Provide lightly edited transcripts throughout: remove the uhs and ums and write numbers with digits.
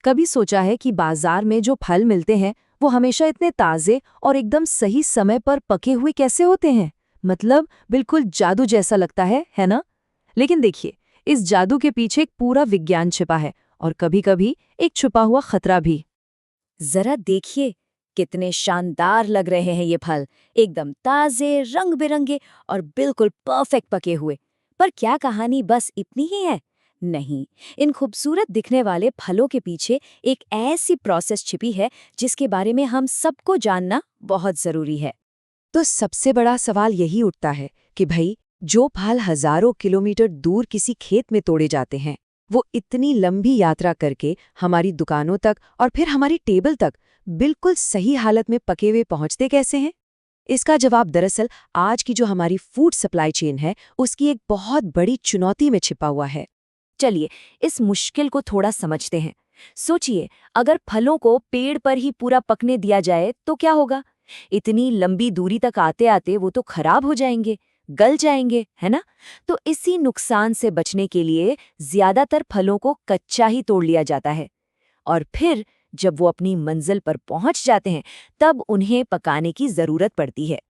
कभी सोचा है कि बाजार में जो फल मिलते हैं वो हमेशा इतने ताज़े और एकदम सही समय पर पके हुए कैसे होते हैं? मतलब बिल्कुल जादू जैसा लगता है ना? लेकिन देखिए, इस जादू के पीछे एक पूरा विज्ञान छिपा है और कभी-कभी एक छुपा हुआ खतरा भी। जरा देखिए, कितने शानदार लग रहे हैं ये फल। एकदम ताजे, रंग बिरंगे और बिल्कुल परफेक्ट पके हुए। पर क्या कहानी बस इतनी ही है? नहीं, इन खूबसूरत दिखने वाले फलों के पीछे एक ऐसी प्रोसेस छिपी है जिसके बारे में हम सबको जानना बहुत जरूरी है। तो सबसे बड़ा सवाल यही उठता है कि भाई, जो फल हजारों किलोमीटर दूर किसी खेत में तोड़े जाते हैं, वो इतनी लंबी यात्रा करके हमारी दुकानों तक और फिर हमारी टेबल तक बिल्कुल सही हालत में पके हुए पहुंचते कैसे हैं? इसका जवाब दरअसल आज की जो हमारी फूड सप्लाई चेन है, उसकी एक बहुत बड़ी चुनौती में छिपा हुआ है। चलिए, इस मुश्किल को थोड़ा समझते हैं। सोचिए, अगर फलों को पेड़ पर ही पूरा पकने दिया जाए तो क्या होगा? इतनी लंबी दूरी तक आते आते वो तो खराब हो जाएंगे, गल जाएंगे, है ना? तो इसी नुकसान से बचने के लिए ज्यादातर फलों को कच्चा ही तोड़ लिया जाता है और फिर जब वो अपनी मंजिल पर पहुंच जाते हैं तब उन्हें पकाने की जरूरत पड़ती है।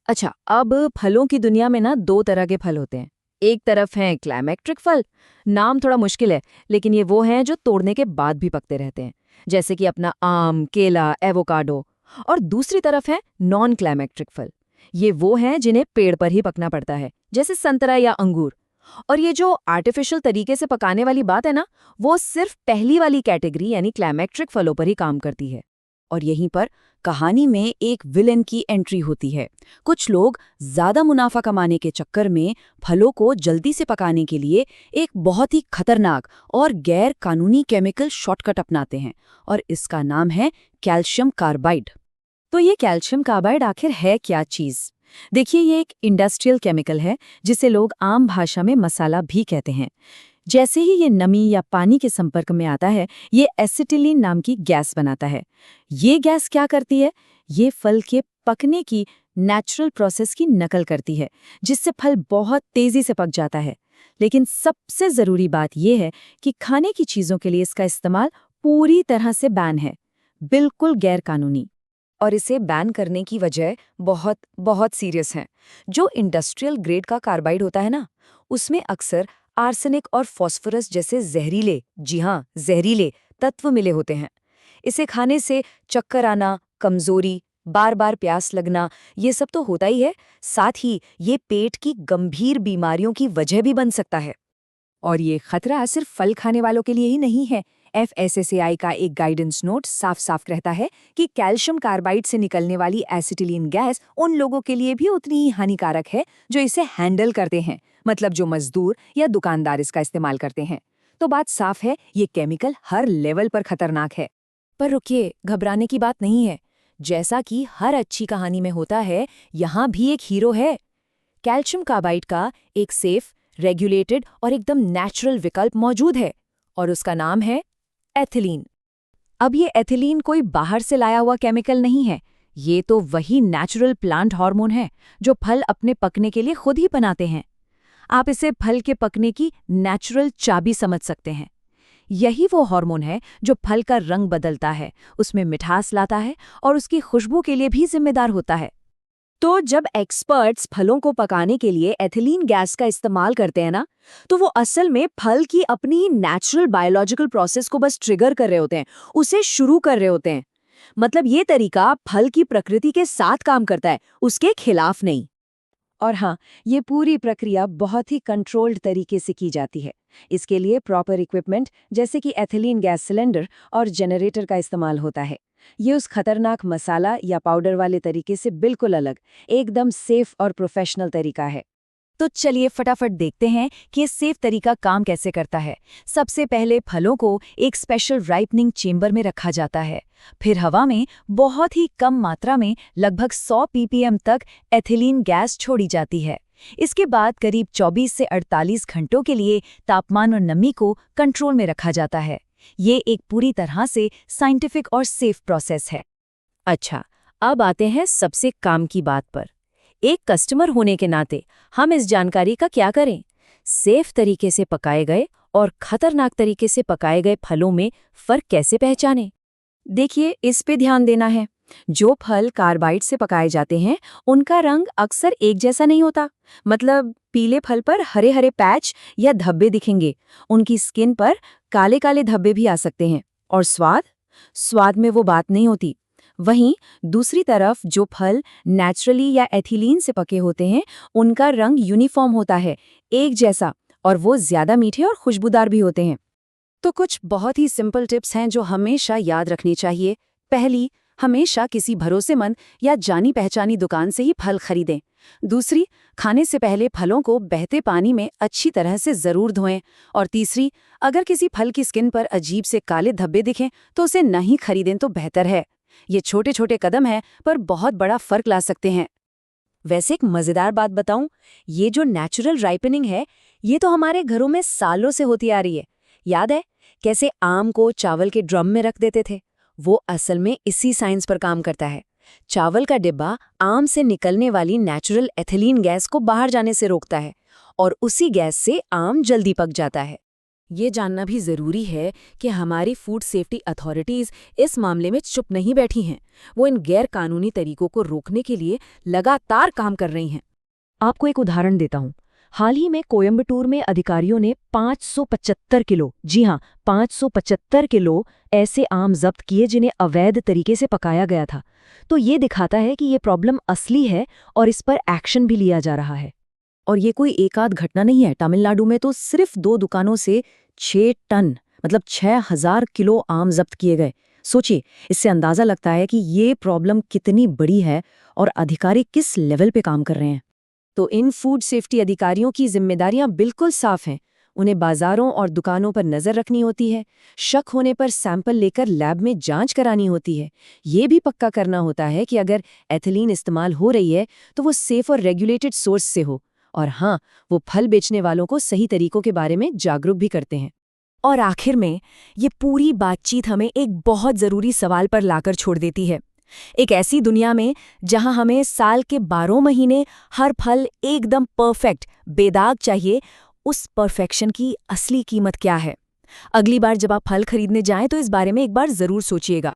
अच्छा, अब फलों की दुनिया में ना दो तरह के फल होते हैं। एक तरफ हैं क्लाइमेक्ट्रिक फल। नाम थोड़ा मुश्किल है, लेकिन ये वो हैं जो तोड़ने के बाद भी पकते रहते हैं, जैसे कि अपना आम, केला, एवोकाडो। और दूसरी तरफ है नॉन क्लाइमेक्ट्रिक फल। ये वो हैं जिन्हें पेड़ पर ही पकना पड़ता है, जैसे संतरा या अंगूर। और ये जो आर्टिफिशियल तरीके से पकाने वाली बात है ना, वो सिर्फ पहली वाली कैटेगरी यानी क्लाइमेक्ट्रिक फलों पर ही काम करती है। और यहीं पर कहानी में एक विलेन की एंट्री होती है। कुछ लोग ज्यादा मुनाफा कमाने के चक्कर में फलों को जल्दी से पकाने के लिए एक बहुत ही खतरनाक और गैर कानूनी केमिकल शॉर्टकट अपनाते हैं और इसका नाम है कैल्शियम कार्बाइड। तो ये कैल्शियम कार्बाइड आखिर है क्या चीज? देखिए, ये एक इंडस्ट्रियल केमिकल है जिसे लोग आम भाषा में मसाला भी कहते हैं। जैसे ही ये नमी या पानी के संपर्क में आता है, ये एसिटिलीन नाम की गैस बनाता है। ये गैस क्या करती है? ये फल के पकने की नेचुरल प्रोसेस की नकल करती है, जिससे फल बहुत तेजी से पक जाता है। लेकिन सबसे जरूरी बात यह है कि खाने की चीजों के लिए इसका इस्तेमाल पूरी तरह से बैन है, बिल्कुल गैर कानूनी। और इसे बैन करने की वजह बहुत बहुत सीरियस है। जो इंडस्ट्रियल ग्रेड का कार्बाइड होता है ना, उसमें अक्सर आर्सेनिक और फास्फोरस जैसे जहरीले, जी हाँ, जहरीले तत्व मिले होते हैं। इसे खाने से चक्कर आना, कमजोरी, बार बार प्यास लगना, ये सब तो होता ही है, साथ ही ये पेट की गंभीर बीमारियों की वजह भी बन सकता है। और ये खतरा सिर्फ फल खाने वालों के लिए ही नहीं है। FSSAI का एक गाइडेंस नोट साफ साफ कहता है कि कैल्शियम कार्बाइड से निकलने वाली एसिटिलीन गैस उन लोगों के लिए भी उतनी ही हानिकारक है जो इसे हैंडल करते हैं, मतलब जो मजदूर या दुकानदार इसका इस्तेमाल करते हैं। तो बात साफ है, ये केमिकल हर लेवल पर खतरनाक है। पर रुकिए, घबराने की बात नहीं है। जैसा कि हर अच्छी कहानी में होता है, यहाँ भी एक हीरो है। कैल्शियम कार्बाइड का एक सेफ, रेगुलेटेड और एकदम नेचुरल विकल्प मौजूद है और उसका नाम है एथिलीन। अब ये एथिलीन कोई बाहर से लाया हुआ केमिकल नहीं है। ये तो वही नेचुरल प्लांट हार्मोन है जो फल अपने पकने के लिए खुद ही बनाते हैं। आप इसे फल के पकने की नेचुरल चाबी समझ सकते हैं। यही वो हार्मोन है जो फल का रंग बदलता है, उसमें मिठास लाता है और उसकी खुशबू के लिए भी जिम्मेदार होता है। तो जब एक्सपर्ट्स फलों को पकाने के लिए एथिलीन गैस का इस्तेमाल करते हैं ना, तो वो असल में फल की अपनी नेचुरल बायोलॉजिकल प्रोसेस को बस ट्रिगर कर रहे होते हैं, उसे शुरू कर रहे होते हैं। मतलब ये तरीका फल की प्रकृति के साथ काम करता है, उसके खिलाफ नहीं। और हाँ, ये पूरी प्रक्रिया बहुत ही कंट्रोल्ड तरीके से की जाती है। इसके लिए प्रॉपर इक्विपमेंट जैसे कि एथिलीन गैस सिलेंडर और जनरेटर का इस्तेमाल होता है। ये उस खतरनाक मसाला या पाउडर वाले तरीके से बिल्कुल अलग, एकदम सेफ और प्रोफेशनल तरीका है। तो चलिए फटाफट देखते हैं कि ये सेफ तरीका काम कैसे करता है। सबसे पहले फलों को एक स्पेशल राइपनिंग चेंबर में रखा जाता है। फिर हवा में बहुत ही कम मात्रा में लगभग 100 ppm तक एथिलीन गैस छोड़ी जाती है। इसके बाद करीब 24 से 48 घंटों के लिए तापमान और नमी को कंट्रोल में रखा जाता है। ये एक पूरी तरह से साइंटिफिक और सेफ प्रोसेस है। अच्छा, अब आते हैं सबसे काम की बात पर। एक कस्टमर होने के नाते हम इस जानकारी का क्या करें? सेफ तरीके से पकाए गए और खतरनाक तरीके से पकाए गए फलों में फर्क कैसे पहचानें? देखिए, इस पे ध्यान देना है। जो फल कार्बाइड से पकाए जाते हैं, उनका रंग अक्सर एक जैसा नहीं होता। मतलब पीले फल पर हरे हरे पैच या धब्बे दिखेंगे। उनकी स्किन पर काले काले धब्बे भी आ सकते हैं। और स्वाद में वो बात नहीं होती। वहीं दूसरी तरफ जो फल नेचुरली या एथिलीन से पके होते हैं, उनका रंग यूनिफॉर्म होता है, एक जैसा, और वो ज्यादा मीठे और खुशबूदार भी होते हैं। तो कुछ बहुत ही सिंपल टिप्स हैं जो हमेशा याद रखनी चाहिए। पहली, हमेशा किसी भरोसेमंद या जानी पहचानी दुकान से ही फल खरीदें। दूसरी, खाने से पहले फलों को बहते पानी में अच्छी तरह से जरूर धोएं। और तीसरी, अगर किसी फल की स्किन पर अजीब से काले धब्बे दिखें तो उसे नहीं खरीदें तो बेहतर है। ये छोटे छोटे कदम हैं पर बहुत बड़ा फर्क ला सकते हैं। वैसे एक मजेदार बात बताऊं, ये जो नेचुरल राइपनिंग है, ये तो हमारे घरों में सालों से होती आ रही है। याद है कैसे आम को चावल के ड्रम में रख देते थे? वो असल में इसी साइंस पर काम करता है। चावल का डिब्बा आम से निकलने वाली नेचुरल एथिलीन गैस को बाहर जाने से रोकता है और उसी गैस से आम जल्दी पक जाता है। ये जानना भी जरूरी है कि हमारी फूड सेफ्टी अथॉरिटीज इस मामले में चुप नहीं बैठी हैं। वो इन गैर कानूनी तरीकों को रोकने के लिए लगातार काम कर रही हैं। आपको एक उदाहरण देता हूँ। हाल ही में कोयम्बटूर में अधिकारियों ने 575 किलो, जी हाँ 575 किलो ऐसे आम जब्त किए जिन्हें अवैध तरीके से पकाया गया था। तो ये दिखाता है कि ये प्रॉब्लम असली है और इस पर एक्शन भी लिया जा रहा है। और ये कोई एक आध घटना नहीं है। तमिलनाडु में तो सिर्फ 2 दुकानों से 6 टन मतलब 6000 किलो आम जब्त किए गए। सोचिए, इससे अंदाजा लगता है कि ये प्रॉब्लम कितनी बड़ी है और अधिकारी किस लेवल पे काम कर रहे हैं। तो इन फूड सेफ्टी अधिकारियों की जिम्मेदारियां बिल्कुल साफ हैं। उन्हें बाजारों और दुकानों पर नजर रखनी होती है, शक होने पर सैंपल लेकर लैब में जांच करानी होती है। ये भी पक्का करना होता है कि अगर एथिलीन इस्तेमाल हो रही है तो वो सेफ और रेगुलेटेड सोर्स से हो। और हाँ, वो फल बेचने वालों को सही तरीकों के बारे में जागरूक भी करते हैं। और आखिर में ये पूरी बातचीत हमें एक बहुत जरूरी सवाल पर लाकर छोड़ देती है। एक ऐसी दुनिया में जहां हमें साल के 12 महीने हर फल एकदम परफेक्ट, बेदाग चाहिए, उस परफेक्शन की असली कीमत क्या है? अगली बार जब आप फल खरीदने जाएं तो इस बारे में एक बार जरूर सोचिएगा।